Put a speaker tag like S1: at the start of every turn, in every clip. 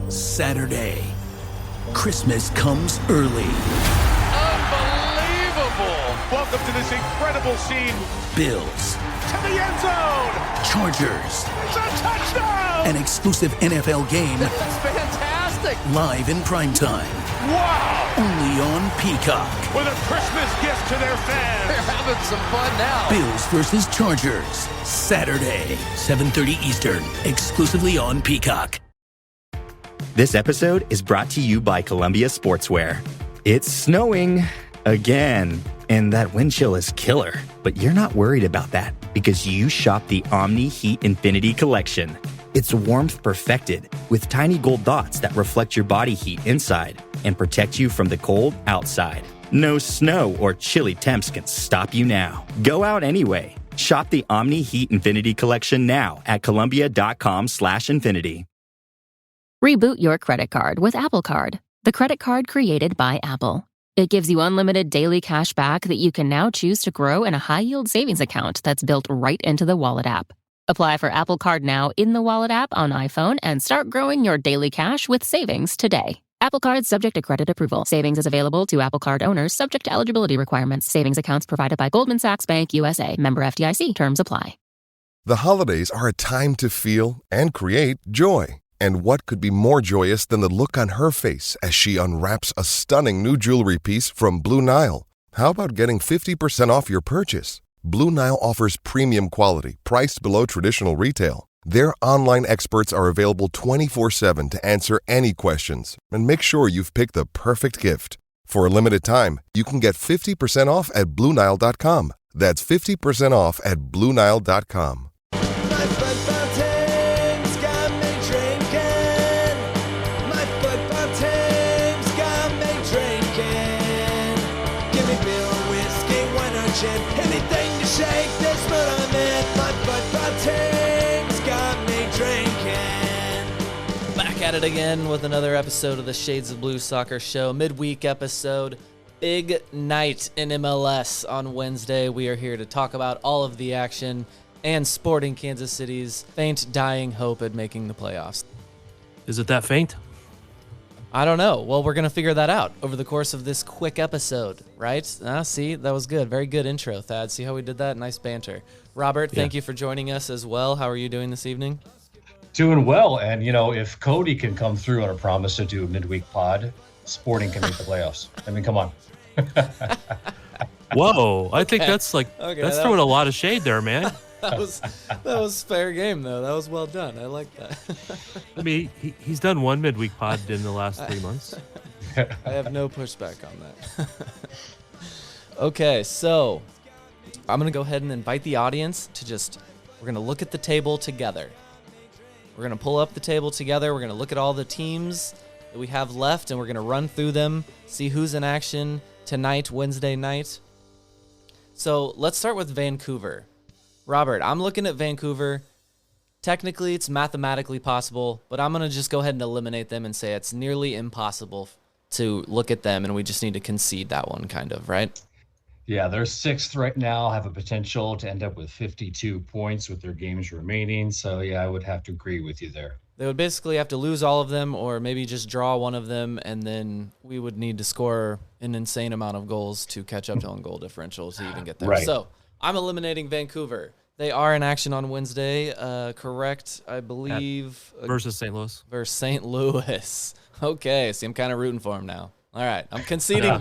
S1: Saturday. Christmas comes early.
S2: Unbelievable! Welcome to this incredible scene.
S1: Bills.
S2: To the end zone!
S1: Chargers.
S2: It's a touchdown!
S1: An exclusive NFL game.
S2: That's fantastic!
S1: Live in primetime.
S2: Wow!
S1: Only on Peacock.
S2: With a Christmas gift to their fans.
S3: They're having some fun now.
S1: Bills versus Chargers. Saturday, 7:30 Eastern. Exclusively on Peacock.
S4: This episode is brought to you by Columbia Sportswear. It's snowing again, and that wind chill is killer. But you're not worried about that because you shop the Omni Heat Infinity Collection. It's warmth perfected with tiny gold dots that reflect your body heat inside and protect you from the cold outside. No snow or chilly temps can stop you now. Go out anyway. Shop the Omni Heat Infinity Collection now at Columbia.com/infinity.
S5: Reboot your credit card with Apple Card, the credit card created by Apple. It gives you unlimited daily cash back that you can now choose to grow in a high-yield savings account that's built right into the Wallet app. Apply for Apple Card now in the Wallet app on iPhone and start growing your daily cash with savings today. Apple Card subject to credit approval. Savings is available to Apple Card owners subject to eligibility requirements. Savings accounts provided by Goldman Sachs Bank USA. Member FDIC. Terms apply.
S6: The holidays are a time to feel and create joy. And what could be more joyous than the look on her face as she unwraps a stunning new jewelry piece from Blue Nile? How about getting 50% off your purchase? Blue Nile offers premium quality, priced below traditional retail. Their online experts are available 24/7 to answer any questions and make sure you've picked the perfect gift. For a limited time, you can get 50% off at BlueNile.com. That's 50% off at BlueNile.com.
S7: Anything to shake this mood I'm in. My football team's got me drinking.
S3: Back at it again with another episode of the Shades of Blue Soccer Show. Midweek episode. Big night in MLS on Wednesday. We are here to talk about all of the action and Sporting Kansas City's faint, dying hope at making the playoffs.
S8: Is it that faint?
S3: I don't know. Well, we're going to figure that out over the course of this quick episode, right? See, that was good. Very good intro, Thad. See how we did that? Nice banter. Robert, thank you for joining us as well. How are you doing this evening?
S9: Doing well. And, if Cody can come through on a promise to do a midweek pod, Sporting can make the playoffs. I mean, come on.
S8: Whoa. I think that's that's throwing a lot of shade there, man.
S3: That was fair game, though. That was well done. I like that.
S8: I mean, he's done one midweek pod in the last 3 months.
S3: I have no pushback on that. Okay, so I'm going to go ahead and invite the audience to we're going to look at the table together. We're going to pull up the table together. We're going to look at all the teams that we have left, and we're going to run through them, see who's in action tonight, Wednesday night. So let's start with Vancouver. Robert, I'm looking at Vancouver. Technically, it's mathematically possible, but I'm going to just go ahead and eliminate them and say it's nearly impossible to look at them, and we just need to concede that one, kind of, right?
S9: Yeah, they're sixth right now, have a potential to end up with 52 points with their games remaining. So, yeah, I would have to agree with you there.
S3: They would basically have to lose all of them or maybe just draw one of them, and then we would need to score an insane amount of goals to catch up on goal differential to even get there.
S9: Right.
S3: So I'm eliminating Vancouver. They are in action on Wednesday, correct, I believe.
S8: Versus St. Louis.
S3: Versus St. Louis. Okay, see, I'm kind of rooting for him now. All right, I'm conceding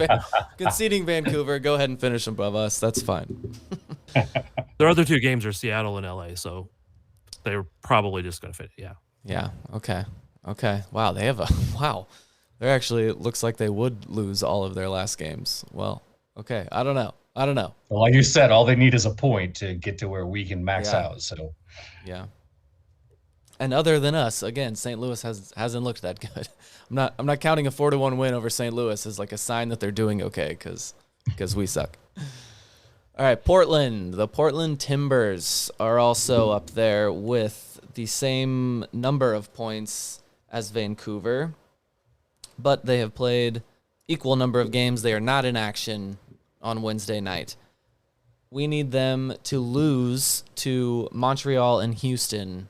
S3: conceding Vancouver. Go ahead and finish above us. That's fine.
S8: Their other two games are Seattle and LA, so they're probably just going to fit. Yeah.
S3: Yeah, okay. Wow, they have wow. They're actually, it looks like they would lose all of their last games. Well, okay, I don't know.
S9: Well, like you said, all they need is a point to get to where we can max out. So,
S3: yeah. And other than us, again, St. Louis hasn't looked that good. I'm not counting a 4-1 win over St. Louis as like a sign that they're doing okay because we suck. All right, Portland. The Portland Timbers are also up there with the same number of points as Vancouver, but they have played equal number of games. They are not in action on Wednesday night. We need them to lose to Montreal and Houston,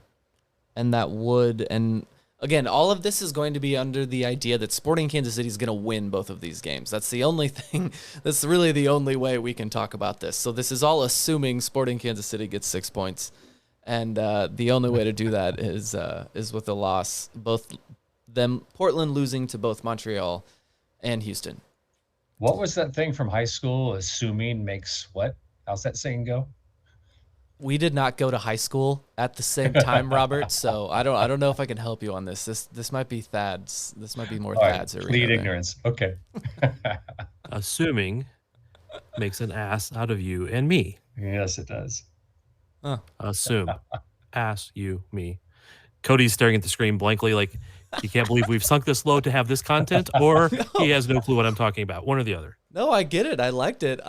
S3: and that would, and Again, all of this is going to be under the idea that Sporting Kansas City is going to win both of these games. That's the only thing. That's really the only way we can talk about this. So this is all assuming Sporting Kansas City gets 6 points, and the only way to do that is with a loss. Portland losing to both Montreal and Houston.
S9: What was that thing from high school? Assuming makes what? How's that saying go?
S3: We did not go to high school at the same time, Robert. So I don't know if I can help you on this. This might be Thad's. This might be more Thad's.
S9: Plead ignorance. Okay.
S8: Assuming makes an ass out of you and me.
S9: Yes, it does.
S8: Assume. Ass, you, me. Cody's staring at the screen blankly like he can't believe we've sunk this low to have this content, or he has no clue what I'm talking about. One or the other.
S3: No, I get it. I liked it.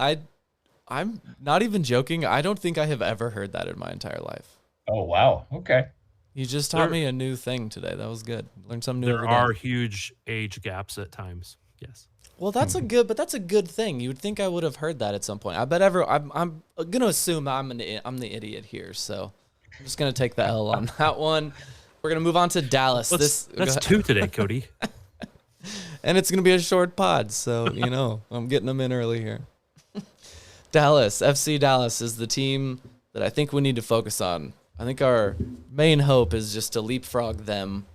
S3: I'm not even joking. I don't think I have ever heard that in my entire life.
S9: Oh, wow. Okay.
S3: You just taught me a new thing today. That was good. Learned something new
S8: There
S3: every day.
S8: are huge age gaps at times. Yes.
S3: Well, that's a good thing. You would think I would have heard that at some point. I'm gonna assume I'm the idiot here, so I'm just gonna take the L on that one. We're gonna move on to Dallas.
S8: That's 2 today, Cody.
S3: And it's gonna be a short pod, so I'm getting them in early here. Dallas, FC Dallas is the team that I think we need to focus on. I think our main hope is just to leapfrog them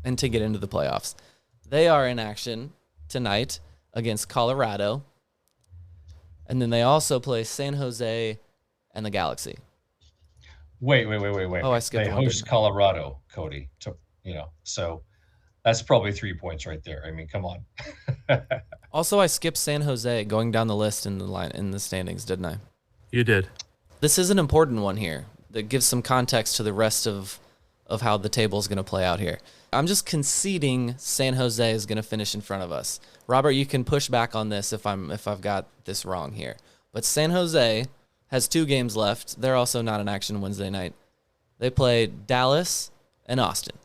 S3: and to get into the playoffs. They are in action tonight against Colorado, and then they also play San Jose and the Galaxy.
S9: Wait.
S3: Oh, I skipped
S9: They
S3: one,
S9: host
S3: didn't I?
S9: Colorado, Cody. So that's probably 3 points right there. I mean, come on.
S3: Also, I skipped San Jose going down the list in the standings, didn't I?
S8: You did.
S3: This is an important one here that gives some context to the rest of how the table is going to play out here. I'm just conceding San Jose is going to finish in front of us. Robert, you can push back on this if I've got this wrong here. But San Jose has 2 games left. They're also not in action Wednesday night. They play Dallas and Austin.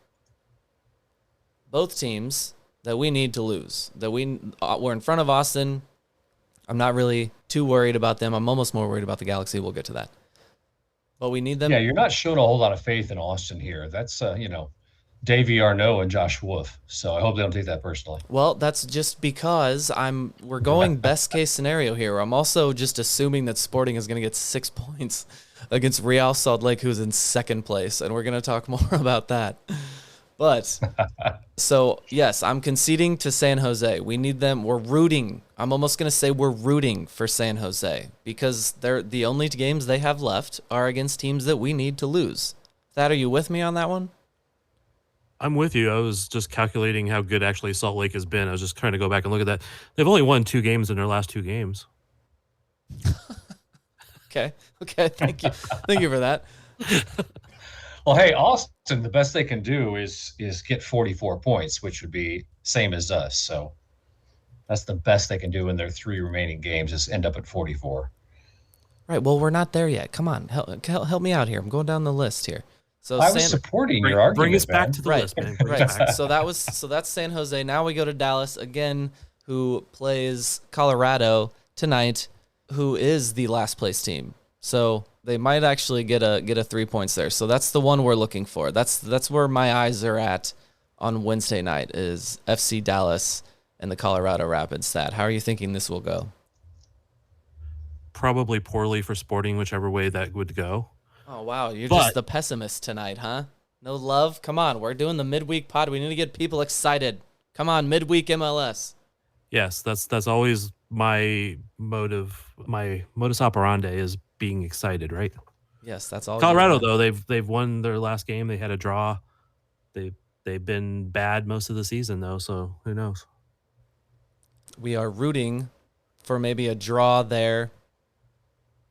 S3: Both teams that we need to lose. We're in front of Austin. I'm not really too worried about them. I'm almost more worried about the Galaxy. We'll get to that. But we need them.
S9: Yeah, you're not showing a whole lot of faith in Austin here. That's, Davey Arnaud and Josh Wolf. So I hope they don't take that personally.
S3: Well, that's just because we're going best case scenario here. I'm also just assuming that Sporting is going to get 6 points against Real Salt Lake, who's in second place, and we're going to talk more about that. But so yes, I'm conceding to San Jose. We need them. We're rooting. I'm almost going to say we're rooting for San Jose because they're the only games they have left are against teams that we need to lose. Thad, are you with me on that one?
S8: I'm with you. I was just calculating how good actually Salt Lake has been. I was just trying to go back and look at that. They've only won 2 games in their last 2 games.
S3: Okay. Thank you. Thank you for that.
S9: Well, hey, Austin, the best they can do is get 44 points, which would be same as us. So that's the best they can do in their 3 remaining games is end up at 44.
S3: Right. Well, we're not there yet. Come on. Help me out here. I'm going down the list here. So
S9: I was supporting your argument.
S8: Bring us back
S9: man.
S8: to the
S3: Right,
S8: list, man.
S3: right. So that's San Jose. Now we go to Dallas again, who plays Colorado tonight, who is the last place team. So they might actually get a 3 points there. So that's the one we're looking for. That's where my eyes are at on Wednesday night is FC Dallas and the Colorado Rapids. Stat. How are you thinking this will go?
S8: Probably poorly for Sporting, whichever way that would go.
S3: Oh, wow. You're just the pessimist tonight, huh? No love? Come on. We're doing the midweek pod. We need to get people excited. Come on, midweek MLS.
S8: Yes, that's always my motive. My modus operandi is being excited, right?
S3: Yes, that's all.
S8: Colorado, though, they've won their last game. They had a draw. They've been bad most of the season, though, so who knows? We
S3: are rooting for maybe a draw there,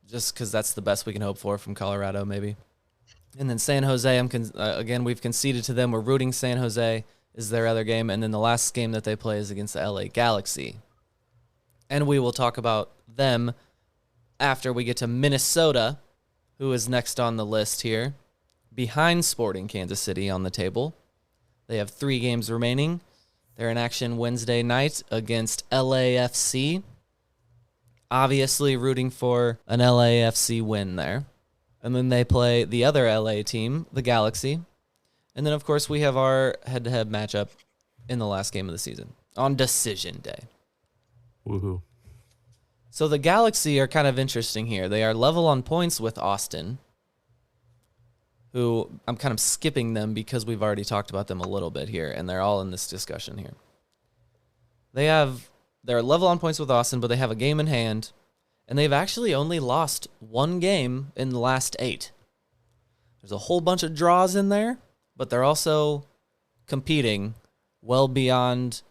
S3: just because that's the best we can hope for from Colorado, maybe. And then San Jose, again, we've conceded to them. We're rooting San Jose is their other game. And then the last game that they play is against the LA Galaxy. And we will talk about them after we get to Minnesota, who is next on the list here, behind Sporting Kansas City on the table. They have 3 games remaining. They're in action Wednesday night against LAFC. Obviously rooting for an LAFC win there. And then they play the other LA team, the Galaxy. And then, of course, we have our head-to-head matchup in the last game of the season on decision day.
S8: Woohoo.
S3: So the Galaxy are kind of interesting here. They are level on points with Austin, who I'm kind of skipping them because we've already talked about them a little bit here, and they're all in this discussion here. They're level on points with Austin, but they have a game in hand, and they've actually only lost one game in the last 8. There's a whole bunch of draws in there, but they're also competing well beyond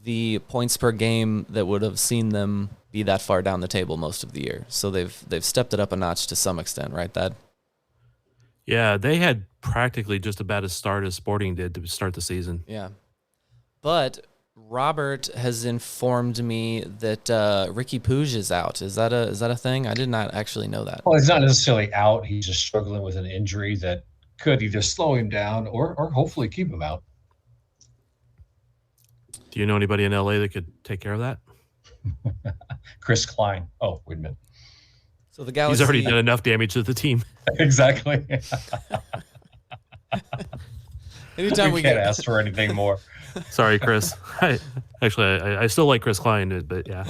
S3: the points per game that would have seen them be that far down the table most of the year. So they've stepped it up a notch to some extent, right, Thad?
S8: Yeah, they had practically just about as start as Sporting did to start the season.
S3: Yeah. But Robert has informed me that Ricky Puig is out. Is that a thing? I did not actually know that.
S9: Well, he's not necessarily out. He's just struggling with an injury that could either slow him down or hopefully keep him out.
S8: Do you know anybody in LA that could take care of that?
S9: Chris Klein. Oh, wait a minute.
S3: So the Galaxy,
S8: he's already done enough damage to the team.
S9: Exactly.
S3: Anytime
S9: we can't ask for anything more.
S8: Sorry, Chris. I still like Chris Klein, but yeah.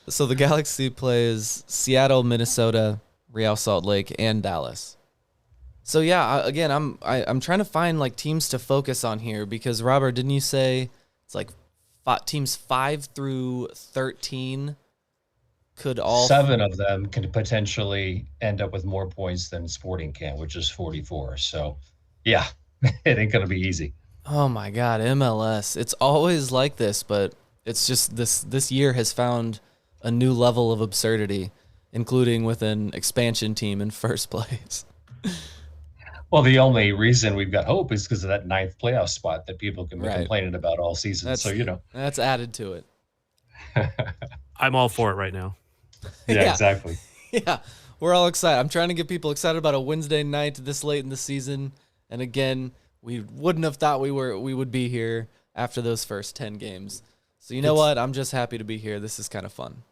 S3: So the Galaxy plays Seattle, Minnesota, Real Salt Lake, and Dallas. So yeah, again, I'm trying to find like teams to focus on here because Robert, didn't you say it's like teams 5 through 13 could all
S9: 7 of them can potentially end up with more points than Sporting can, which is 44. So yeah, it ain't gonna be easy.
S3: Oh my God, MLS! It's always like this, but it's just this year has found a new level of absurdity, including with an expansion team in first place.
S9: Well, the only reason we've got hope is because of that 9th playoff spot that people can be complaining about all season.
S3: That's added to it.
S8: I'm all for it right now.
S9: Yeah, exactly.
S3: Yeah, we're all excited. I'm trying to get people excited about a Wednesday night this late in the season. And again, we wouldn't have thought we would be here after those first 10 games. So you know what? I'm just happy to be here. This is kind of fun.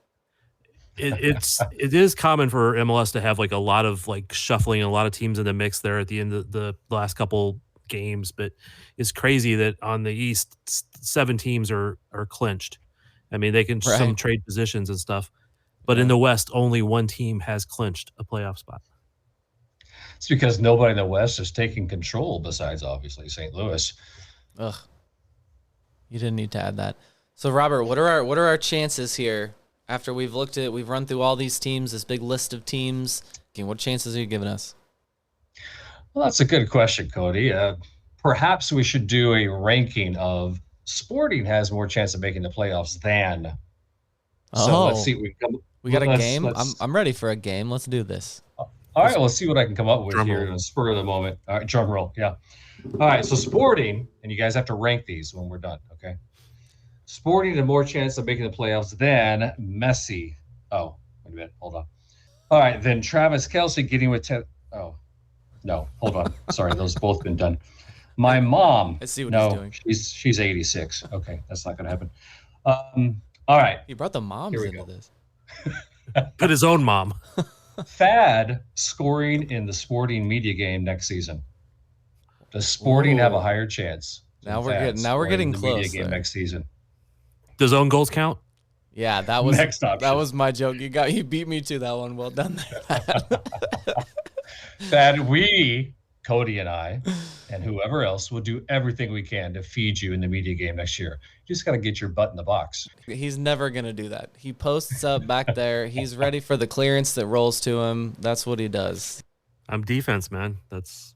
S8: It is common for MLS to have like a lot of like shuffling, a lot of teams in the mix there at the end of the last couple games, but it's crazy that on the East 7 teams are clinched. I mean, they can some trade positions and stuff, but in the West only 1 team has clinched a playoff spot.
S9: It's because nobody in the West is taking control besides obviously St. Louis.
S3: Ugh. You didn't need to add that. So Robert, what are our chances here? After we've run through all these teams, this big list of teams, what chances are you giving us?
S9: Well, that's a good question, Cody. Perhaps we should do a ranking of Sporting has more chance of making the playoffs than. So let's see.
S3: We got a game. I'm ready for a game. Let's do this.
S9: All right, let's see what I can come up with here in the spur of the moment. All right, drum roll. Yeah. All right, so Sporting, and you guys have to rank these when we're done, okay? Sporting had more chance of making the playoffs than Messi. Oh, wait a minute. Hold on. All right, then Travis Kelce getting with 10. Oh, no. Hold on. Sorry, those both been done. My mom.
S3: I see what he's doing.
S9: She's 86. Okay, that's not going to happen. All right.
S3: He brought the moms into this.
S8: Put his own mom.
S9: Thad scoring in the Sporting media game next season. Does Sporting have a higher chance?
S3: Now we're getting close.
S9: Media game next season.
S8: Does own goals count?
S3: Yeah, that was
S9: next option.
S3: That was my joke. You beat me to that one. Well done there.
S9: Thad, we, Cody and I, and whoever else will do everything we can to feed you in the media game next year. You just got to get your butt in the box.
S3: He's never going to do that. He posts up back there. He's ready for the clearance that rolls to him. That's what he does.
S8: I'm defense, man. That's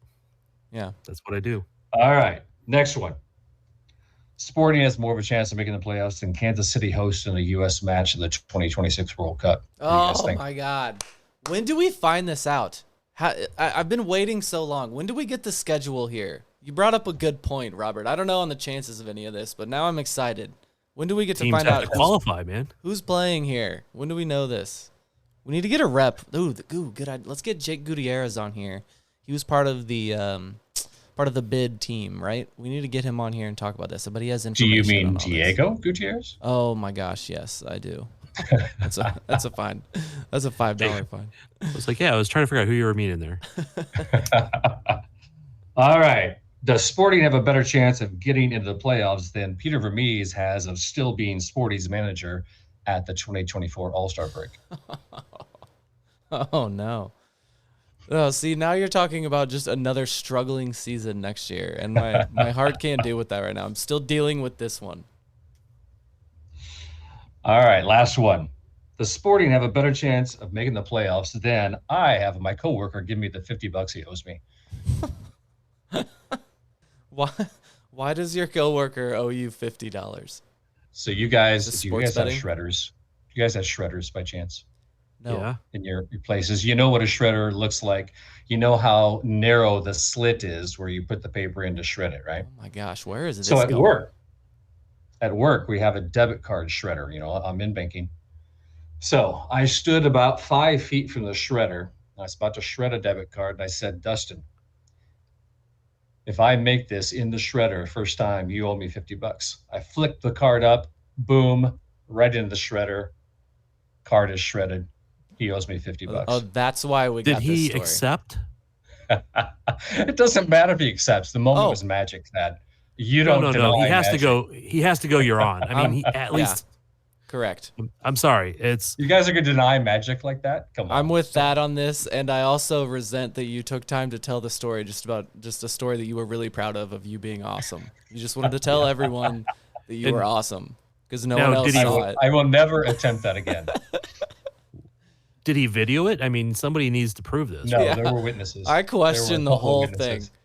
S8: what I do.
S9: All right, next one. Sporting has more of a chance of making the playoffs than Kansas City hosting a U.S. match in the 2026 World Cup.
S3: Oh, my God. When do we find this out? I've been waiting so long. When do we get the schedule here? You brought up a good point, Robert. I don't know on the chances of any of this, but now I'm excited. When do we get to find out?
S8: To qualify, man.
S3: Who's playing here? When do we know this? We need to get a rep. Good idea. Let's get Jake Gutierrez on here. He was part of the bid team, right? We need to get him on here and talk about this. But he has information.
S9: Do you mean Diego Gutierrez?
S3: Oh my gosh, yes, I do. That's a fine. That's a $5 fine.
S8: I was like, I was trying to figure out who you were meaning there.
S9: All right. Does Sporting have a better chance of getting into the playoffs than Peter Vermees has of still being Sporting's manager at the 2024 All-Star break?
S3: Oh no. Oh, see, now you're talking about just another struggling season next year, and my heart can't deal with that right now. I'm still dealing with this one.
S9: All right, last one. Does Sporting have a better chance of making the playoffs than I have my coworker give me the $50 he owes me?
S3: Why does your coworker owe you $50?
S9: So you guys,
S3: Is it
S9: do you
S3: sports
S9: guys have
S3: betting?
S9: shredders? Do you guys have shredders by chance
S3: No.
S8: Yeah.
S9: in your places? You know what a shredder looks like. You know how narrow the slit is where you put the paper in to shred it, right?
S3: Oh my gosh, where is this
S9: So
S3: going?
S9: at work, we have a debit card shredder. You know, I'm in banking. So I stood about 5 feet from the shredder. I was about to shred a debit card, and I said, Dustin, if I make this in the shredder first time, you owe me $50. I flicked the card up, boom, right into the shredder. Card is shredded. He owes me $50.
S3: Oh, that's why we
S8: Did
S3: got this
S8: he
S3: story.
S8: accept?
S9: It doesn't matter if he accepts. The moment
S3: Oh.
S9: was magic, Thad. You
S8: No,
S9: don't
S8: no,
S9: deny
S8: no. He has
S9: magic.
S8: to go. He has to go. You're on. I mean, he, at
S3: Yeah.
S8: least.
S3: Correct.
S8: I'm sorry. It's
S9: You guys are going to deny magic like that? Come on.
S3: I'm with that on this, and I also resent that you took time to tell the story, just a story that you were really proud of you being awesome. You just wanted to tell everyone that you were awesome because no
S8: Now,
S3: one else
S8: did he-
S3: saw it.
S9: I will never attempt that again.
S8: Did he video it? I mean, somebody needs to prove this.
S9: No,
S3: Yeah.
S9: there were witnesses.
S3: I question
S9: There
S3: the
S9: were a couple
S3: whole
S9: of witnesses.
S3: thing.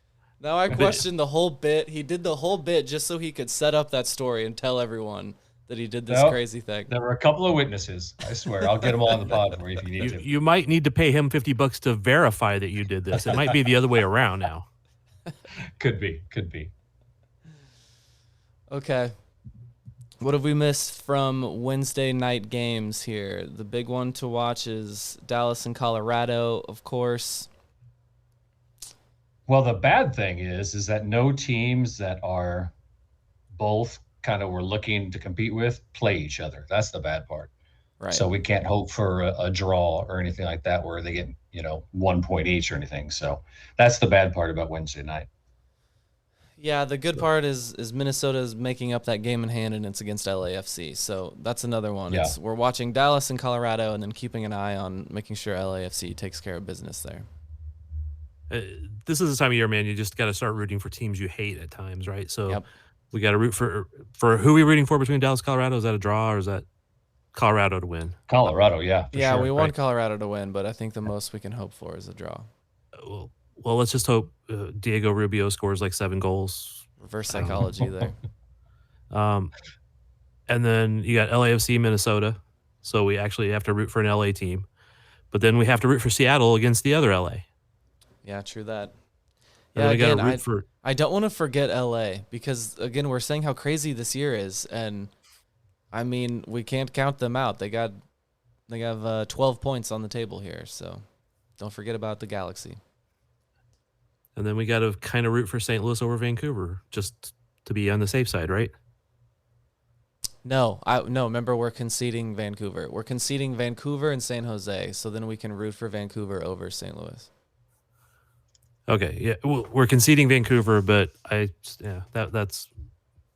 S3: Now I question the whole bit. He did the whole bit just so he could set up that story and tell everyone that he did this
S9: Nope.
S3: crazy thing.
S9: There were a couple of witnesses. I swear. I'll get them all on the pod for you if you need to.
S8: You might need to pay him $50 to verify that you did this. It might be the other way around now.
S9: Could be.
S3: Okay. What have we missed from Wednesday night games here? The big one to watch is Dallas and Colorado, of course.
S9: Well, the bad thing is that no teams that are both kind of we're looking to compete with play each other. That's the bad part.
S3: Right.
S9: So we can't hope for a draw or anything like that where they get, 1 point each or anything. So that's the bad part about Wednesday night.
S3: Yeah, the good part is Minnesota is making up that game in hand, and it's against LAFC. So that's another one.
S9: Yeah.
S3: We're watching Dallas and Colorado and then keeping an eye on making sure LAFC takes care of business there.
S8: This is the time of year, man. You just got to start rooting for teams you hate at times, right? So
S3: Yep.
S8: we got to root for who are we rooting for between Dallas and Colorado? Is that a draw or is that Colorado to win?
S9: Colorado, yeah. for
S3: Yeah,
S9: sure,
S3: we want
S9: right?
S3: Colorado to win, but I think the most we can hope for is a draw.
S8: Well, let's just hope Diego Rubio scores like 7 goals.
S3: Reverse psychology there.
S8: And then you got LAFC, Minnesota. So we actually have to root for an LA team. But then we have to root for Seattle against the other LA.
S3: Yeah, true that.
S8: And
S3: Yeah,
S8: then we got
S3: again,
S8: to root for.
S3: I don't want to forget LA because, again, we're saying how crazy this year is. And, I mean, we can't count them out. They have 12 points on the table here. So don't forget about the Galaxy.
S8: And then we got to kind of root for St. Louis over Vancouver just to be on the safe side, right?
S3: No, remember, we're conceding Vancouver. We're conceding Vancouver and San Jose. So then we can root for Vancouver over St. Louis.
S8: Okay, yeah, well, we're conceding Vancouver, but that's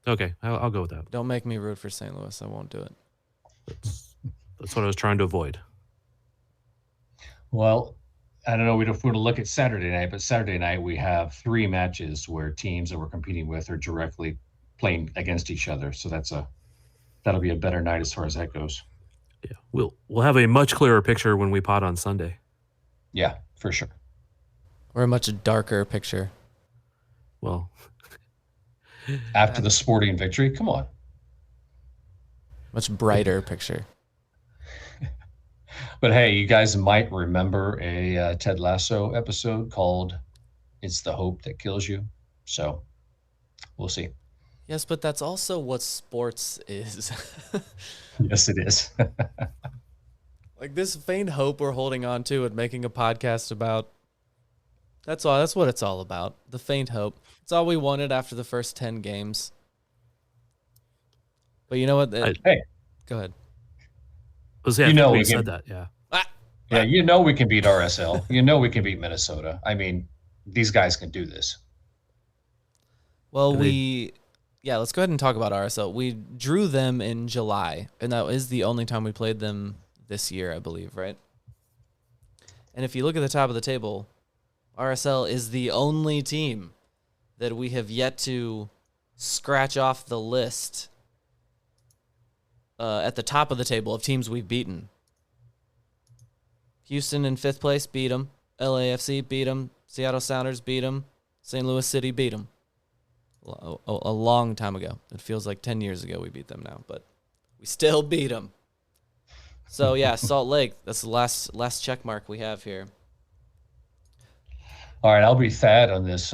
S8: okay. I'll go with that.
S3: Don't make me root for St. Louis. I won't do it.
S8: That's what I was trying to avoid.
S9: Well, I don't know if we're to look at Saturday night, but Saturday night we have 3 matches where teams that we're competing with are directly playing against each other. So that'll be a better night as far as that goes.
S8: Yeah, we'll have a much clearer picture when we pod on Sunday.
S9: Yeah, for sure.
S3: Or a much darker picture.
S8: Well,
S9: After the Sporting victory, come on.
S3: Much brighter picture.
S9: But hey, you guys might remember a Ted Lasso episode called "It's the Hope That Kills You." So we'll see.
S3: Yes, but that's also what sports is.
S9: Yes, it is.
S3: Like this faint hope we're holding on to and making a podcast about. That's all. That's what it's all about. The faint hope. It's all we wanted after the first 10 games. But you know what?
S9: Hey,
S3: Go ahead.
S8: you
S9: know
S8: we
S9: we
S8: said
S9: can-
S8: that. Yeah.
S9: yeah, we can beat RSL. We can beat Minnesota. I mean, these guys can do this.
S3: Well, let's go ahead and talk about RSL. We drew them in July, and that is the only time we played them this year, I believe, right? And if you look at the top of the table, RSL is the only team that we have yet to scratch off the list at the top of the table of teams we've beaten. Houston in 5th place, beat them. LAFC, beat them. Seattle Sounders, beat them. St. Louis City, beat them. A long time ago. It feels like 10 years ago we beat them now, but we still beat them. So, yeah, Salt Lake, that's the last check mark we have here.
S9: All right, I'll be Thad on this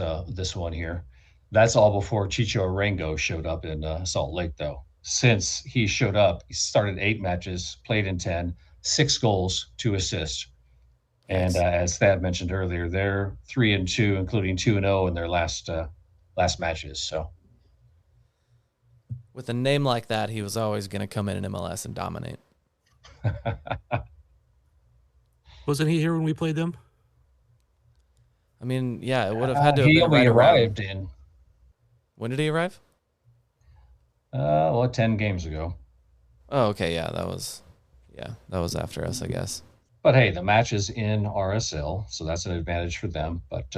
S9: one here. That's all before Chicho Arango showed up in Salt Lake, though. Since he showed up, he started 8 matches, played in 10, 6 goals, 2 assists. And as Thad mentioned earlier, they're 3-2, including 2-0 in their last matches. So,
S3: with a name like that, he was always going to come in MLS and dominate.
S8: Wasn't he here when we played them?
S3: I mean, yeah, it would have had to have
S9: he
S3: been
S9: only
S3: right
S9: arrived
S3: around.
S9: in.
S3: When did he arrive?
S9: 10 games ago.
S3: Oh, okay, yeah, that was after us, I guess.
S9: But hey, the match is in RSL, so that's an advantage for them. But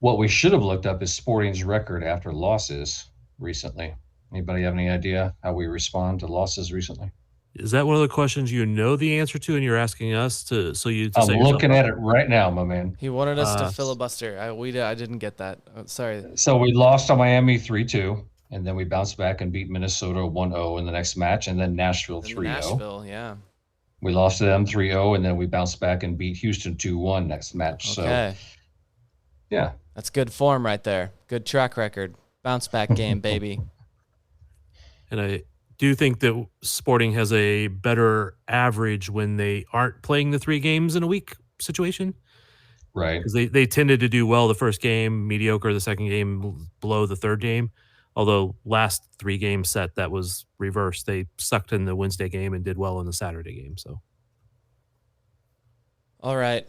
S9: what we should have looked up is Sporting's record after losses recently. Anybody have any idea how we respond to losses recently?
S8: Is that one of the questions you know the answer to, and you're asking us to?
S9: I'm looking at it right now, my man.
S3: He wanted us to filibuster. I didn't get that. Sorry.
S9: So we lost to Miami 3-2, and then we bounced back and beat Minnesota 1-0 in the next match, and then Nashville 3-0.
S3: Nashville, yeah.
S9: We lost to them 3-0, and then we bounced back and beat Houston 2-1 next match.
S3: Okay.
S9: So, yeah.
S3: That's good form right there. Good track record. Bounce back game, baby.
S8: And I do think that Sporting has a better average when they aren't playing the 3 games in a week situation.
S9: Right.
S8: Because they tended to do well the first game, mediocre the second game, below the third game. Although last 3 game set, that was reversed. They sucked in the Wednesday game and did well in the Saturday game. So,
S3: all right.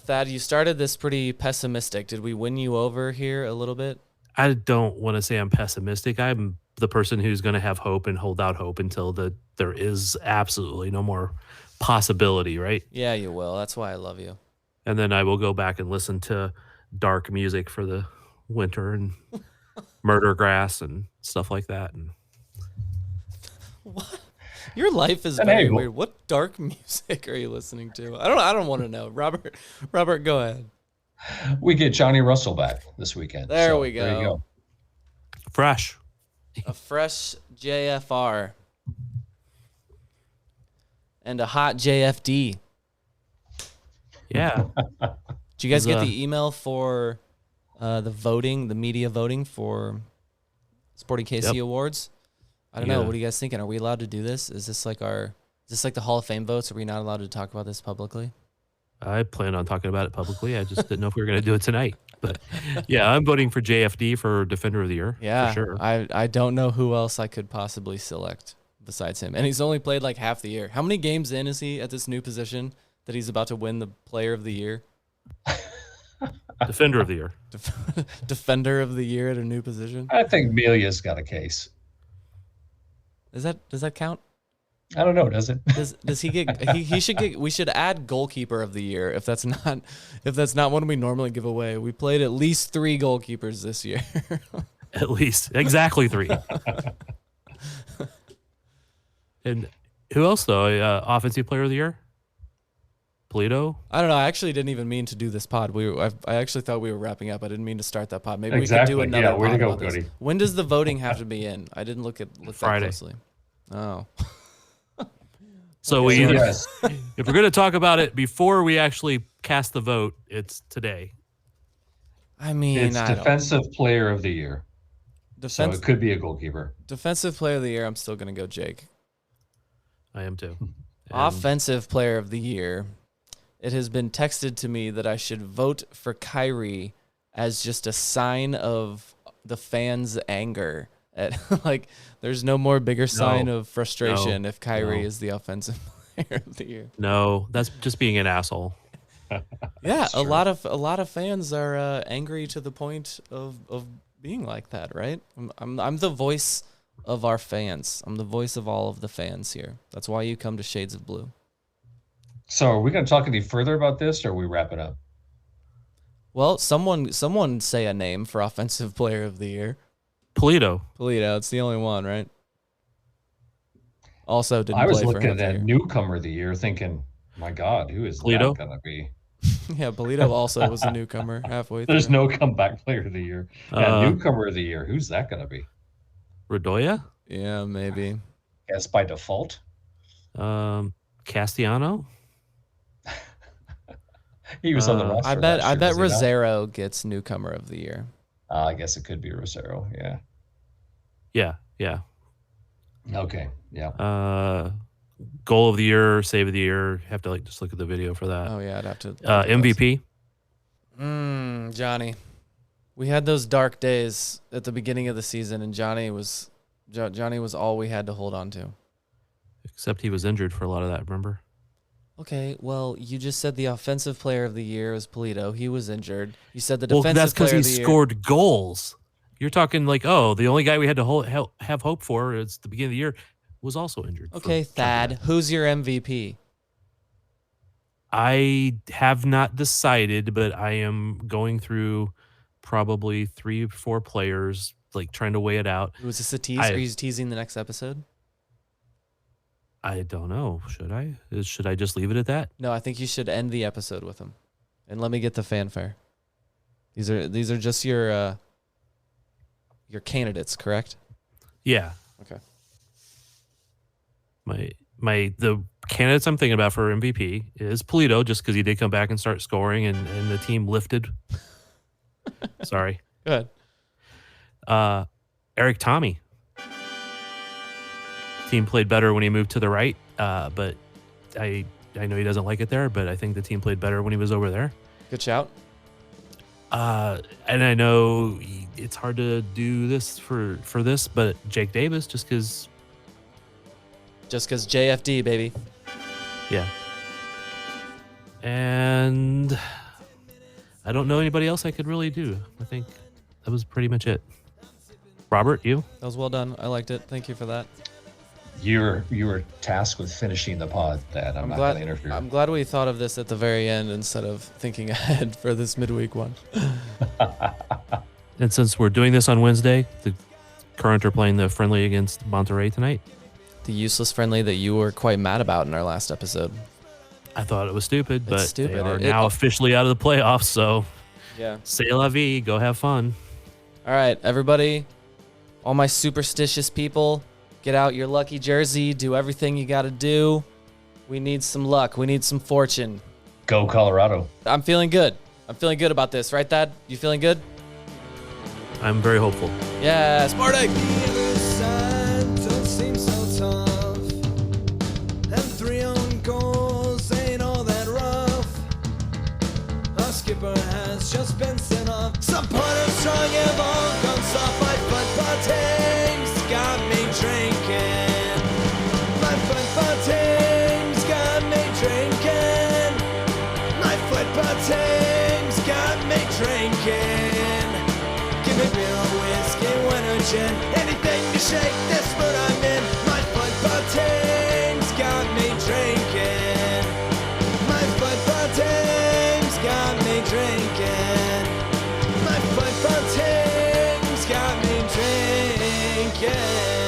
S3: Thad, you started this pretty pessimistic. Did we win you over here a little bit?
S8: I don't want to say I'm pessimistic. I'm the person who's going to have hope and hold out hope until there is absolutely no more possibility, right?
S3: Yeah, you will. That's why I love you.
S8: And then I will go back and listen to dark music for the winter and murder grass and stuff like that. And
S3: what? Your life is very weird. What dark music are you listening to? I don't want to know. Robert, go ahead.
S9: We get Johnny Russell back this weekend.
S3: There we go.
S9: There you go.
S8: Fresh.
S3: A fresh JFR. And a hot JFD.
S8: Yeah.
S3: Did you guys get the email for the media voting for Sporting KC Awards? I don't know. What are you guys thinking? Are we allowed to do this? Is this like the Hall of Fame votes? Are we not allowed to talk about this publicly?
S8: I plan on talking about it publicly. I just didn't know if we were going to do it tonight. But yeah, I'm voting for JFD for Defender of the Year.
S3: Yeah,
S8: for sure.
S3: I don't know who else I could possibly select besides him. And he's only played like half the year. How many games in is he at this new position that he's about to win the Player of the Year?
S8: Defender of the Year.
S3: Defender of the Year at a new position?
S9: I think Melia's got a case.
S3: Does that count?
S9: I don't know. Does it?
S3: Does he get? He should get. We should add goalkeeper of the year if that's not one we normally give away. We played at least 3 goalkeepers this year.
S8: At least exactly 3. And who else though? Offensive Player of the Year. Polito?
S3: I don't know. I actually didn't even mean to do this pod. I actually thought we were wrapping up. I didn't mean to start that pod. Maybe
S9: exactly.
S3: we could do another
S9: way
S3: pod
S9: to go,
S3: about this.
S9: Cody.
S3: When does the voting have to be in? I didn't look
S8: Friday.
S3: that closely. Oh.
S8: So we either, if we're going to talk about it before we actually cast the vote, it's today.
S3: I mean,
S9: it's Defensive Player of the Year. So it could be a goalkeeper.
S3: Defensive Player of the Year, I'm still going to go Jake.
S8: I am too.
S3: Offensive Player of the Year. It has been texted to me that I should vote for Kyrie as just a sign of the fans' anger. There's no more bigger sign of frustration if Kyrie is the offensive player of the year.
S8: No, that's just being an asshole.
S3: Yeah, a lot of fans are angry to the point of being like that, right? I'm the voice of our fans. I'm the voice of all of the fans here. That's why you come to Shades of Blue.
S9: So are we going to talk any further about this, or are we wrapping up?
S3: Well, someone say a name for Offensive Player of the Year.
S8: Polito.
S3: It's the only one, right? Also didn't
S9: I was
S3: play for
S9: looking
S3: half
S9: at
S3: the year.
S9: Newcomer of the year thinking, my God, who is
S8: Polito?
S9: that going to be?
S3: Yeah, Polito also was a newcomer halfway through.
S9: There's no comeback player of the year. Newcomer of the year, who's that going to be?
S8: Rodoya?
S3: Yeah, maybe.
S9: Guess by default?
S8: Castellano?
S9: He was on the roster.
S3: I bet
S9: last year, was he not?
S3: Rosero gets Newcomer of the Year.
S9: I guess it could be Rosero. Yeah.
S8: Yeah.
S9: Okay. Yeah.
S8: Goal of the year, save of the year. Have to just look at the video for that.
S3: Oh yeah, I'd have to.
S8: MVP.
S3: Johnny. We had those dark days at the beginning of the season, and Johnny was all we had to hold on to.
S8: Except he was injured for a lot of that. Remember?
S3: Okay, well, you just said the Offensive Player of the Year was Polito. He was injured. You said the Defensive Player of the Year.
S8: That's because he scored goals. You're talking like, the only guy we had to have hope for at the beginning of the year was also injured.
S3: Okay, Thad, who's your MVP?
S8: I have not decided, but I am going through probably 3 or 4 players, like trying to weigh it out.
S3: Was this a tease? Are you teasing the next episode?
S8: I don't know. Should I? Should I just leave it at that?
S3: No, I think you should end the episode with him. And let me get the fanfare. These are just your candidates, correct?
S8: Yeah.
S3: Okay.
S8: The candidates I'm thinking about for MVP is Polito, just because he did come back and start scoring and the team lifted. Sorry.
S3: Go ahead.
S8: Eric Tommy. Team played better when he moved to the right, but I know he doesn't like it there, but I think the team played better when he was over there.
S3: Good shout.
S8: And I know it's hard to do this for this, but Jake Davis, just because
S3: JFD, baby.
S8: Yeah. And I don't know anybody else I could really do. I think that was pretty much it. Robert, you?
S3: That was well done. I liked it. Thank you for that.
S9: You were tasked with finishing the pod, Thad. I'm not going to interfere.
S3: I'm glad we thought of this at the very end instead of thinking ahead for this midweek one.
S8: And since we're doing this on Wednesday, the Current are playing the friendly against Monterrey tonight.
S3: The useless friendly that you were quite mad about in our last episode.
S8: I thought it was stupid, but
S3: stupid.
S8: they are now officially out of the playoffs, so
S3: yeah.
S8: C'est la vie. Go have fun.
S3: All right, everybody, all my superstitious people, get out your lucky jersey. Do everything you got to do. We need some luck. We need some fortune.
S9: Go Colorado.
S3: I'm feeling good. I'm feeling good about this, right, Thad? You feeling good?
S8: I'm very hopeful.
S3: Yeah, Spartak!
S7: The other side don't seem so tough, and 3 own goals ain't all that rough. Our skipper has just been sent off. Some punters strong have all gone soft. My football team's got me drinking. My football team's got me drinking. My football team's got me drinking. Give me beer or whiskey, wine or gin, anything to shake this mood I'm in. My football team's got me drinking. My football team's got me drinking. My football team's got me drinking.